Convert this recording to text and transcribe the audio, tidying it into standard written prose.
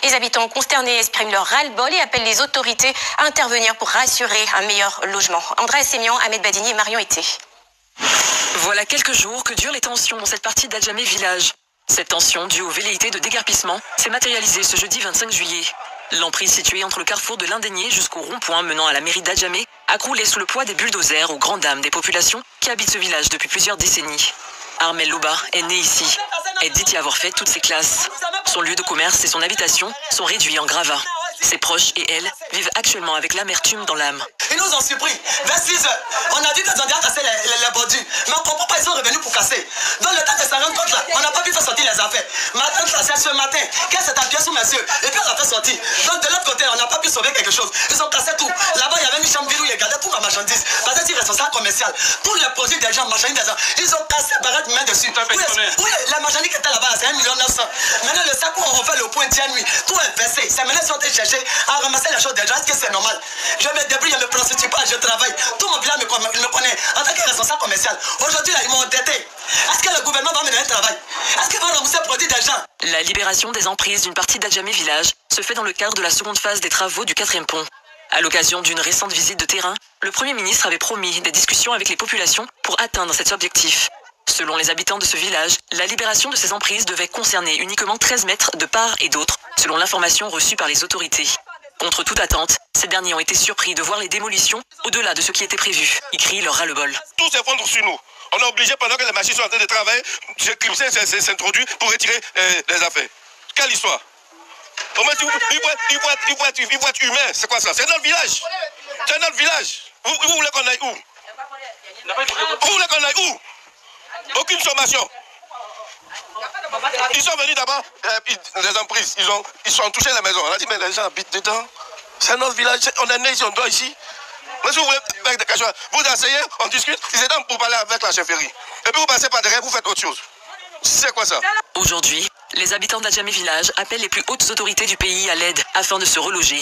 Les habitants consternés expriment leur ras-le-bol et appellent les autorités à intervenir pour rassurer un meilleur logement. André Sémian, Ahmed Badini et Marion Été. Voilà quelques jours que durent les tensions dans cette partie d'Adjamé village. Cette tension, due aux velléités de déguerpissement, s'est matérialisée ce jeudi 25 juillet. L'emprise située entre le carrefour de l'Indénié jusqu'au rond-point menant à la mairie d'Adjamé a croulé sous le poids des bulldozers aux grandes dames des populations qui habitent ce village depuis plusieurs décennies. Armel Louba est né ici. Elle dit y avoir fait toutes ses classes. Son lieu de commerce et son habitation sont réduits en gravats. Ses proches et elle vivent actuellement avec l'amertume dans l'âme. Ils nous ont surpris. Vers 6 heures, on a dit qu'ils ont déjà cassé les bordures. Mais on ne comprend pas, ils sont revenus pour casser. Dans le temps de 50 compte là, on n'a pas pu faire sortir les affaires. Matin, c'est ce matin, qu'est-ce que t'as pièce sous mes yeux? Et puis on a fait sortir. Donc de l'autre côté, on n'a pas pu sauver quelque chose. Ils ont cassé tout. Là-bas, il y avait une chambre vide où ils gardaient toute ma marchandise. Parce que c'est responsable commercial. Tous les produits des gens, marchandises des gens, ils ont cassé barrette main dessus. Oui, la marchandise qui était là-bas, c'est 1,9 million. Maintenant, le sac où on fait le point de nuit, tout est versé. C'est maintenant si on t'a cherché à ramasser les choses des gens. Est-ce que c'est normal? Je me débrouille, je me prostitue pas, je travaille. Tout mon village me connaît en tant que responsable commercial. Aujourd'hui, là, ils m'ont endetté. Est-ce que le gouvernement va me donner un travail? Est-ce qu'ils vont rembourser le produit des gens? La libération des emprises d'une partie d'Adjamé village se fait dans le cadre de la seconde phase des travaux du 4e pont. À l'occasion d'une récente visite de terrain, le Premier ministre avait promis des discussions avec les populations pour atteindre cet objectif. Selon les habitants de ce village, la libération de ces emprises devait concerner uniquement 13 mètres de part et d'autre, selon l'information reçue par les autorités. Contre toute attente, ces derniers ont été surpris de voir les démolitions au-delà de ce qui était prévu. Ils crient leur ras-le-bol. Tout s'effondre sur nous. On est obligé, pendant que les machines sont en train de travailler, ce Crimson s'introduit pour retirer les affaires. Quelle histoire? Il faut être humain. C'est quoi ça? C'est notre village. C'est notre village. Vous voulez qu'on aille où? Vous voulez qu'on aille où? Aucune sommation. Ils sont venus d'abord, les emprises, ils ont touché la maison. On a dit, mais les gens habitent dedans. C'est notre village, on est nés ici, on doit ici. Mais si vous voulez faire des questions, vous asseyez, on discute, ils étaient pour parler avec la chefferie. Et puis vous passez par derrière, vous faites autre chose. C'est quoi ça? Aujourd'hui, les habitants d'Adjamé village appellent les plus hautes autorités du pays à l'aide afin de se reloger.